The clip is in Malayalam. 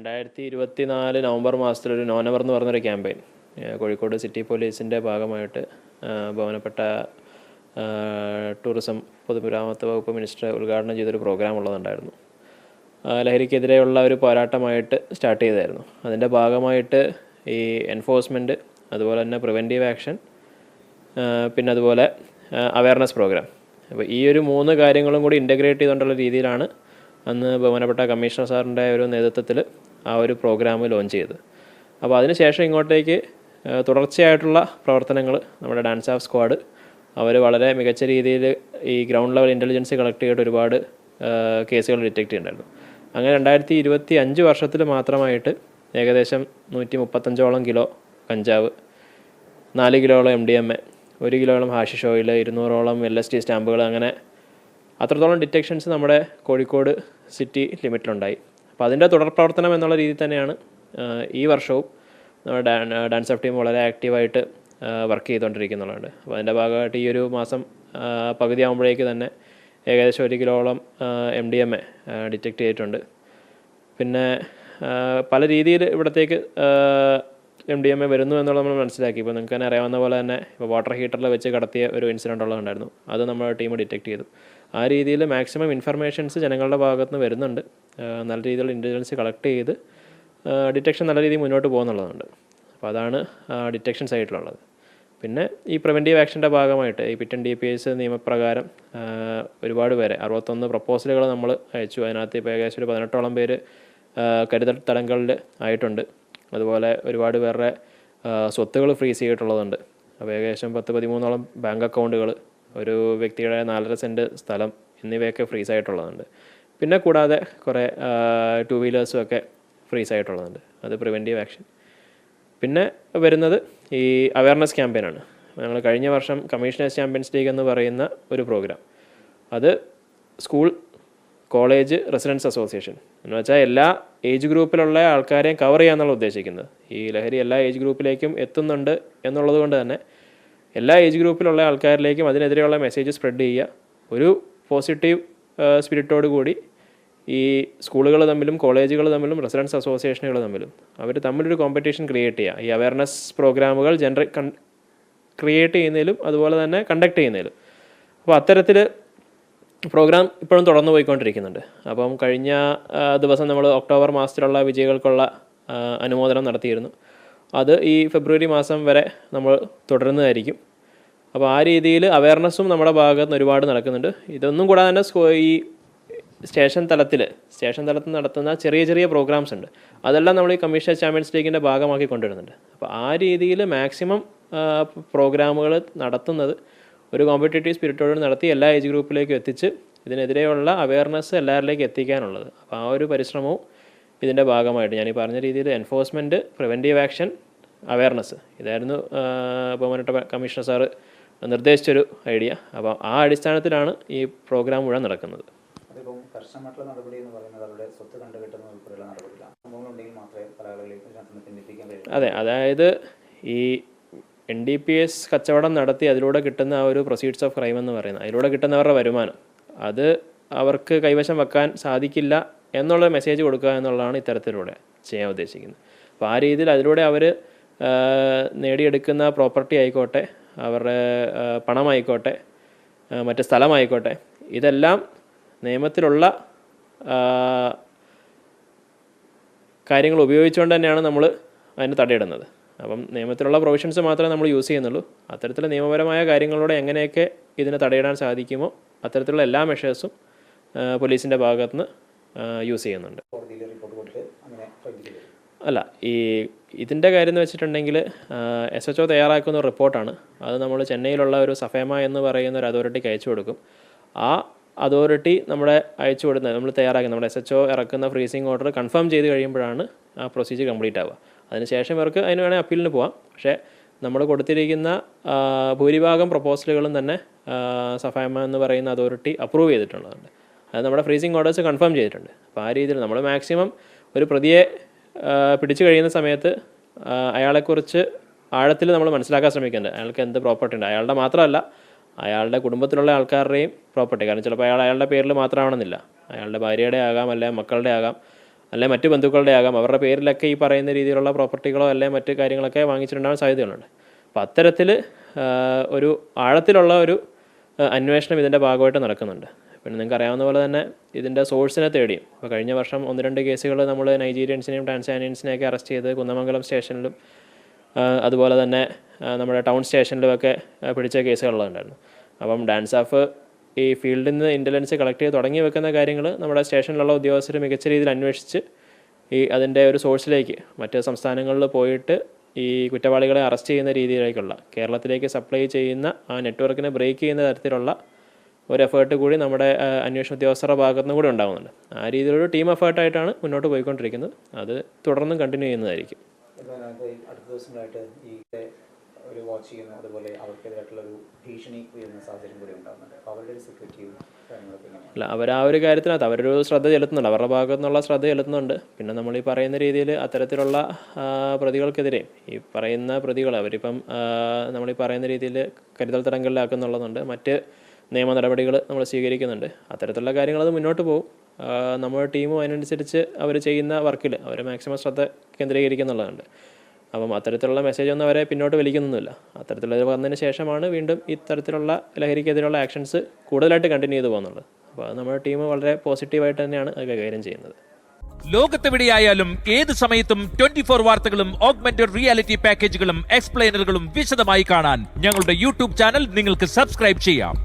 2024 നവംബർ മാസത്തിലൊരു നോനവർ എന്ന് പറഞ്ഞൊരു ക്യാമ്പയിൻ കോഴിക്കോട് സിറ്റി പോലീസിൻ്റെ ഭാഗമായിട്ട് ബഹുമാനപ്പെട്ട ടൂറിസം പൊതുമരാമത്ത് വകുപ്പ് മിനിസ്റ്റർ ഉദ്ഘാടനം ചെയ്തൊരു പ്രോഗ്രാം ഉള്ളതുണ്ടായിരുന്നു. ലഹരിക്കെതിരെയുള്ള ഒരു പോരാട്ടമായിട്ട് സ്റ്റാർട്ട് ചെയ്തായിരുന്നു. അതിൻ്റെ ഭാഗമായിട്ട് ഈ എൻഫോഴ്സ്മെൻറ്റ്, അതുപോലെ തന്നെ പ്രിവെൻറ്റീവ് ആക്ഷൻ, പിന്നെ അതുപോലെ അവയർനെസ് പ്രോഗ്രാം. അപ്പോൾ ഈ ഒരു 3 കാര്യങ്ങളും കൂടി ഇൻ്റഗ്രേറ്റ് ചെയ്തുകൊണ്ടുള്ള രീതിയിലാണ് അന്ന് ബഹുമാനപ്പെട്ട കമ്മീഷണർ സാറിൻ്റെ ഒരു നേതൃത്വത്തിൽ ആ ഒരു പ്രോഗ്രാം ലോഞ്ച് ചെയ്തത്. അപ്പോൾ അതിനുശേഷം ഇങ്ങോട്ടേക്ക് തുടർച്ചയായിട്ടുള്ള പ്രവർത്തനങ്ങൾ നമ്മുടെ ഡാൻസ് ഓഫ് സ്ക്വാഡ് അവർ വളരെ മികച്ച രീതിയിൽ ഈ ഗ്രൗണ്ട് ലെവൽ ഇൻ്റലിജൻസ് കളക്ട് ചെയ്തിട്ട് ഒരുപാട് കേസുകൾ ഡിറ്റക്റ്റ് ചെയ്യുന്നുണ്ടായിരുന്നു. അങ്ങനെ 2025 വർഷത്തിൽ മാത്രമായിട്ട് ഏകദേശം 135ഓളം കിലോ കഞ്ചാവ്, 4 കിലോളം MDMA, 1 കിലോളം ഹാഷിഷ് ഓയിൽ, 200ഓളം LSD സ്റ്റാമ്പുകൾ, അങ്ങനെ അത്രത്തോളം ഡിറ്റക്ഷൻസ് നമ്മുടെ കോഴിക്കോട് സിറ്റി ലിമിറ്റിലുണ്ടായി. അപ്പോൾ അതിൻ്റെ തുടർ പ്രവർത്തനം എന്നുള്ള രീതിയിൽ തന്നെയാണ് ഈ വർഷവും നമ്മുടെ ഡാൻസ് ഓഫ് ടീം വളരെ ആക്റ്റീവായിട്ട് വർക്ക് ചെയ്തുകൊണ്ടിരിക്കുന്നുണ്ട്. അപ്പോൾ അതിൻ്റെ ഭാഗമായിട്ട് ഈ ഒരു മാസം പകുതിയാകുമ്പോഴേക്ക് തന്നെ ഏകദേശം 1 കിലോളം MDMA ഡിറ്റക്റ്റ് ചെയ്തിട്ടുണ്ട്. പിന്നെ പല രീതിയിൽ ഇവിടത്തേക്ക് MDMA വരുന്നു എന്നുള്ളത് നമ്മൾ മനസ്സിലാക്കി. ഇപ്പോൾ നിങ്ങൾക്ക് തന്നെ അറിയാവുന്ന പോലെ തന്നെ ഇപ്പോൾ വാട്ടർ ഹീറ്ററിൽ വെച്ച് കടത്തിയ ഒരു ഇൻസിഡൻ്റ് ഉള്ളതുണ്ടായിരുന്നു. അത് നമ്മുടെ ടീം ഡിറ്റക്റ്റ് ചെയ്തു. ആ രീതിയിൽ മാക്സിമം ഇൻഫർമേഷൻസ് ജനങ്ങളുടെ ഭാഗത്ത് നിന്ന് വരുന്നുണ്ട്. നല്ല രീതിയിലുള്ള ഇൻ്റലിജൻസ് കളക്ട് ചെയ്ത് ഡിറ്റക്ഷൻ നല്ല രീതിയിൽ മുന്നോട്ട് പോകുന്നുള്ളതുണ്ട്. അപ്പോൾ അതാണ് ഡിറ്റക്ഷൻ സൈഡിലുള്ളത്. പിന്നെ ഈ പ്രിവെൻറ്റീവ് ആക്ഷൻ്റെ ഭാഗമായിട്ട് ഈ പിറ്റൻ DPS നിയമപ്രകാരം ഒരുപാട് പേരെ 61 പ്രപ്പോസലുകൾ നമ്മൾ അയച്ചു. അതിനകത്ത് ഇപ്പോൾ ഏകദേശം ഒരു 18ഓളം പേര് കരുതൽ തടങ്കലിൽ ആയിട്ടുണ്ട്. അതുപോലെ ഒരുപാട് പേരുടെ സ്വത്തുകൾ ഫ്രീസ് ചെയ്തിട്ടുള്ളതുണ്ട്. അപ്പോൾ ഏകദേശം 10-13ഓളം ബാങ്ക് അക്കൗണ്ടുകൾ, ഒരു വ്യക്തിയുടെ 4.5 സെൻറ്റ് സ്ഥലം എന്നിവയൊക്കെ ഫ്രീസ് ആയിട്ടുള്ളതുണ്ട്. പിന്നെ കൂടാതെ കുറേ 2 വീലേഴ്സും ഒക്കെ ഫ്രീസ് ആയിട്ടുള്ളതുണ്ട്. അത് പ്രിവെൻറ്റീവ് ആക്ഷൻ. പിന്നെ വരുന്നത് ഈ അവയർനെസ് ക്യാമ്പയിനാണ്. ഞങ്ങൾ കഴിഞ്ഞ വർഷം കമ്മീഷണേഴ്സ് ചാമ്പ്യൻസ് ലീഗ് എന്ന് പറയുന്ന ഒരു പ്രോഗ്രാം, അത് സ്കൂൾ, കോളേജ്, റെസിഡൻസ് അസോസിയേഷൻ എന്ന് വെച്ചാൽ എല്ലാ ഏജ് ഗ്രൂപ്പിലുള്ള ആൾക്കാരെയും കവർ ചെയ്യാമെന്നുള്ള ഉദ്ദേശിക്കുന്നത്. ഈ ലഹരി എല്ലാ ഏജ് ഗ്രൂപ്പിലേക്കും എത്തുന്നുണ്ട് എന്നുള്ളത് കൊണ്ട് തന്നെ എല്ലാ ഏജ് ഗ്രൂപ്പിലുള്ള ആൾക്കാരിലേക്കും അതിനെതിരെയുള്ള മെസ്സേജ് സ്പ്രെഡ് ചെയ്യുക. ഒരു പോസിറ്റീവ് സ്പിരിറ്റോട് കൂടി ഈ സ്കൂളുകൾ തമ്മിലും കോളേജുകൾ തമ്മിലും റെസിഡൻസ് അസോസിയേഷനുകൾ തമ്മിലും അവർ തമ്മിലൊരു കോമ്പറ്റീഷൻ ക്രിയേറ്റ് ചെയ്യുക. ഈ അവയർനെസ് പ്രോഗ്രാമുകൾ ക്രിയേറ്റ് ചെയ്യുന്നതിലും അതുപോലെ തന്നെ കണ്ടക്ട് ചെയ്യുന്നതിലും. അപ്പോൾ അത്തരത്തിൽ പ്രോഗ്രാം ഇപ്പോഴും തുടർന്നു പോയിക്കൊണ്ടിരിക്കുന്നുണ്ട്. അപ്പം കഴിഞ്ഞ ദിവസം നമ്മൾ ഒക്ടോബർ മാസത്തിലുള്ള വിജയികൾക്കുള്ള അനുമോദനം നടത്തിയിരുന്നു. അത് ഈ ഫെബ്രുവരി മാസം വരെ നമ്മൾ തുടരുന്നതായിരിക്കും. അപ്പോൾ ആ രീതിയിൽ അവയർനെസ്സും നമ്മുടെ ഭാഗത്ത് നിന്ന് ഒരുപാട് നടക്കുന്നുണ്ട്. ഇതൊന്നും കൂടാതെ തന്നെ ഈ സ്റ്റേഷൻ തലത്തിൽ നടത്തുന്ന ചെറിയ ചെറിയ പ്രോഗ്രാംസ് ഉണ്ട്. അതെല്ലാം നമ്മൾ ഈ കമ്മീഷണർ ചാമ്പ്യൻസ് ലീഗിൻ്റെ ഭാഗമാക്കി കൊണ്ടുവരുന്നുണ്ട്. അപ്പോൾ ആ രീതിയിൽ മാക്സിമം പ്രോഗ്രാമുകൾ നടത്തുന്നത് ഒരു കോമ്പറ്റേറ്റീവ് സ്പിരിറ്റോട് നടത്തി എല്ലാ ഏജ് ഗ്രൂപ്പിലേക്കും എത്തിച്ച് ഇതിനെതിരെയുള്ള അവയർനെസ് എല്ലാവരിലേക്കും എത്തിക്കാനുള്ളത്. അപ്പോൾ ആ ഒരു പരിശ്രമവും ഇതിൻ്റെ ഭാഗമായിട്ട് ഞാൻ ഈ പറഞ്ഞ രീതിയിൽ എൻഫോഴ്സ്മെൻറ്റ്, പ്രിവെൻറ്റീവ് ആക്ഷൻ, അവയർനെസ്, ഇതായിരുന്നു ബഹുമാനപ്പെട്ട കമ്മീഷണർ സാറ് നിർദ്ദേശിച്ചൊരു ഐഡിയ. അപ്പോൾ ആ അടിസ്ഥാനത്തിലാണ് ഈ പ്രോഗ്രാം മുഴുവൻ നടക്കുന്നത്. അതിപ്പം കർശനമായിട്ടുള്ള നടപടി എന്ന് പറയുന്നത് അവരുടെ സ്വത്ത് കണ്ടുകെട്ടുന്ന ഉൾപ്പെടെയുള്ള നടപടിയിലാണ്. സംഭവങ്ങളുണ്ടെങ്കിൽ മാത്രമേ പല ആളുകളെയും പിന്തിരിപ്പിക്കാൻ കഴിയൂ. അതെ, അതായത് ഈ NDPS കച്ചവടം നടത്തി അതിലൂടെ കിട്ടുന്ന ആ ഒരു പ്രൊസീഡ്സ് ഓഫ് ക്രൈം എന്ന് പറയുന്നത്, അതിലൂടെ കിട്ടുന്നവരുടെ വരുമാനം, അത് അവർക്ക് കൈവശം വെക്കാൻ സാധിക്കില്ല എന്നുള്ള മെസ്സേജ് കൊടുക്കുക എന്നുള്ളതാണ് ഇത്തരത്തിലൂടെ ചെയ്യാൻ ഉദ്ദേശിക്കുന്നത്. അപ്പോൾ ആ രീതിയിൽ അതിലൂടെ അവർ നേടിയെടുക്കുന്ന പ്രോപ്പർട്ടി ആയിക്കോട്ടെ, അവരുടെ പണമായിക്കോട്ടെ, മറ്റ് സ്ഥലമായിക്കോട്ടെ, ഇതെല്ലാം നിയമത്തിലുള്ള കാര്യങ്ങൾ ഉപയോഗിച്ചുകൊണ്ട് തന്നെയാണ് നമ്മൾ അതിന് തടയിടുന്നത്. അപ്പം നിയമത്തിലുള്ള പ്രൊവിഷൻസ് മാത്രമേ നമ്മൾ യൂസ് ചെയ്യുന്നുള്ളൂ. അത്തരത്തിൽ നിയമപരമായ കാര്യങ്ങളിലൂടെ എങ്ങനെയൊക്കെ ഇതിനെ തടയിടാൻ സാധിക്കുമോ അത്തരത്തിലുള്ള എല്ലാ മെഷേഴ്സും പോലീസിൻ്റെ ഭാഗത്തുനിന്ന് യൂസ് ചെയ്യുന്നുണ്ട്. അല്ല, ഈ ഇതിൻ്റെ കാര്യം എന്ന് വെച്ചിട്ടുണ്ടെങ്കിൽ SHO തയ്യാറാക്കുന്ന ഒരു റിപ്പോർട്ടാണ്. അത് നമ്മൾ ചെന്നൈയിലുള്ള ഒരു സഫേമ എന്ന് പറയുന്ന ഒരു അതോറിറ്റിക്ക് അയച്ചു കൊടുക്കും. ആ അതോറിറ്റി നമ്മുടെ അയച്ചു കൊടുക്കുന്നത് നമ്മൾ തയ്യാറാക്കി നമ്മുടെ SHO ഇറക്കുന്ന ഫ്രീസിങ് ഓർഡർ കൺഫേം ചെയ്ത് കഴിയുമ്പോഴാണ് ആ പ്രൊസീജിയർ കംപ്ലീറ്റ് ആവുക. അതിനുശേഷം ഇവർക്ക് അതിന് വേണേൽ അപ്പീലിന് പോവാം. പക്ഷേ നമ്മൾ കൊടുത്തിരിക്കുന്ന ഭൂരിഭാഗം പ്രപ്പോസലുകളും തന്നെ സഫേമ എന്ന് പറയുന്ന അതോറിറ്റി അപ്രൂവ് ചെയ്തിട്ടുള്ളതുണ്ട്. അത് നമ്മുടെ ഫ്രീസിങ് ഓർഡേഴ്സ് കൺഫേം ചെയ്തിട്ടുണ്ട്. അപ്പോൾ ആ രീതിയിൽ നമ്മൾ മാക്സിമം ഒരു പ്രതിയെ പിടിച്ചു കഴിയുന്ന സമയത്ത് അയാളെക്കുറിച്ച് ആഴത്തിൽ നമ്മൾ മനസ്സിലാക്കാൻ ശ്രമിക്കേണ്ടത്. അയാൾക്ക് എന്ത് പ്രോപ്പർട്ടി ഉണ്ട്, അയാളുടെ മാത്രമല്ല അയാളുടെ കുടുംബത്തിലുള്ള ആൾക്കാരുടെയും പ്രോപ്പർട്ടി. കാരണം ചിലപ്പോൾ അയാളുടെ പേരിൽ മാത്രമാവണമെന്നില്ല, അയാളുടെ ഭാര്യയുടെ ആകാം, അല്ലെങ്കിൽ മക്കളുടെ ആകാം, അല്ലെ മറ്റ് ബന്ധുക്കളുടെ ആകാം, അവരുടെ പേരിലൊക്കെ ഈ പറയുന്ന രീതിയിലുള്ള പ്രോപ്പർട്ടികളോ അല്ലെ മറ്റ് കാര്യങ്ങളൊക്കെ വാങ്ങിച്ചിട്ടുണ്ടാകാൻ സാധ്യതകളുണ്ട്. അപ്പോൾ അത്തരത്തിൽ ഒരു ആഴത്തിലുള്ള ഒരു അന്വേഷണം ഇതിൻ്റെ ഭാഗമായിട്ട് നടക്കുന്നുണ്ട്. പിന്നെ നിങ്ങൾക്ക് അറിയാവുന്ന പോലെ തന്നെ ഇതിൻ്റെ സോഴ്സിനെ തേടിയും ഇപ്പോൾ കഴിഞ്ഞ വർഷം 1-2 കേസുകൾ നമ്മൾ നൈജീരിയൻസിനെയും ടാൻസാനിയൻസിനെയൊക്കെ അറസ്റ്റ് ചെയ്ത് കുന്നമംഗലം സ്റ്റേഷനിലും അതുപോലെ തന്നെ നമ്മുടെ ടൗൺ സ്റ്റേഷനിലുമൊക്കെ പിടിച്ച കേസുകളുണ്ടായിരുന്നു. അപ്പം ഡാൻസാഫ് ഈ ഫീൽഡിൽ നിന്ന് ഇൻ്റലിജൻസ് കളക്ട് ചെയ്ത് തുടങ്ങി വെക്കുന്ന കാര്യങ്ങൾ നമ്മുടെ സ്റ്റേഷനിലുള്ള ഉദ്യോഗസ്ഥർ മികച്ച രീതിയിൽ അന്വേഷിച്ച് അതിൻ്റെ ഒരു സോഴ്സിലേക്ക് മറ്റ് സംസ്ഥാനങ്ങളിൽ പോയിട്ട് ഈ കുറ്റവാളികളെ അറസ്റ്റ് ചെയ്യുന്ന രീതിയിലേക്കുള്ള കേരളത്തിലേക്ക് സപ്ലൈ ചെയ്യുന്ന ആ നെറ്റ്വർക്കിനെ ബ്രേക്ക് ചെയ്യുന്ന തരത്തിലുള്ള ഒരു എഫേർട്ട് കൂടി നമ്മുടെ അന്വേഷണ ഉദ്യോഗസ്ഥരുടെ ഭാഗത്തുനിന്ന് കൂടി ഉണ്ടാകുന്നുണ്ട്. ആ രീതിയിലൊരു ടീം എഫേർട്ടായിട്ടാണ് മുന്നോട്ട് പോയിക്കൊണ്ടിരിക്കുന്നത്. അത് തുടർന്നും കണ്ടിന്യൂ ചെയ്യുന്നതായിരിക്കും. അടുത്ത ദിവസങ്ങളായിട്ട് ഈ ഒരു വാച്ച് ചെയ്യുന്നു, അതുപോലെ അവർക്കെതിരായിട്ടുള്ള ഒരു ഭീഷണി ഉയരുന്ന സാഹചര്യം കൂടി ഉണ്ടാകുന്നുണ്ട്. അപ്പോൾ അവരുടെ ഒരു സെക്യൂരിറ്റിയും കാര്യങ്ങളൊക്കെ അല്ല, അവർ ആ ഒരു കാര്യത്തിനകത്ത് അവരൊരു ശ്രദ്ധ ചെലുത്തുന്നുണ്ട്, അവരുടെ ഭാഗത്തു നിന്നുള്ള ശ്രദ്ധ ചെലുത്തുന്നുണ്ട്. പിന്നെ നമ്മൾ ഈ പറയുന്ന രീതിയിൽ അത്തരത്തിലുള്ള പ്രതികൾക്കെതിരെ ഈ പറയുന്ന പ്രതികൾ അവരിപ്പം നമ്മളീ പറയുന്ന രീതിയിൽ കരുതൽ തടങ്കലിലാക്കുന്നുള്ളതുണ്ട്, മറ്റ് നിയമ നടപടികൾ നമ്മൾ സ്വീകരിക്കുന്നുണ്ട്. അത്തരത്തിലുള്ള കാര്യങ്ങൾ അത് മുന്നോട്ട് പോകും. നമ്മുടെ ടീമും അതിനനുസരിച്ച് അവർ ചെയ്യുന്ന വർക്കിൽ അവർ മാക്സിമം ശ്രദ്ധ കേന്ദ്രീകരിക്കുന്നുള്ളതുണ്ട്. അപ്പം അത്തരത്തിലുള്ള മെസ്സേജ് ഒന്നും അവരെ പിന്നോട്ട് വലിക്കുന്നൊന്നുമില്ല. അത്തരത്തിലുള്ള വന്നതിന് ശേഷമാണ് വീണ്ടും ഇത്തരത്തിലുള്ള ലഹരിക്കെതിരെയുള്ള ആക്ഷൻസ് കൂടുതലായിട്ട് കണ്ടിന്യൂ ചെയ്ത് പോകുന്നുള്ളത്. അപ്പോൾ അത് നമ്മുടെ ടീം വളരെ പോസിറ്റീവായിട്ട് തന്നെയാണ് അത് കൈകാര്യം ചെയ്യുന്നത്. ലോകത്തെവിടെയായാലും ഏത് സമയത്തും 24 വാർത്തകളും ഓഗ്മെന്റഡ് റിയാലിറ്റി പാക്കേജുകളും എക്സ്പ്ലെയിനറുകളും വിശദമായി കാണാൻ ഞങ്ങളുടെ യൂട്യൂബ് ചാനൽ നിങ്ങൾക്ക് സബ്സ്ക്രൈബ് ചെയ്യാം.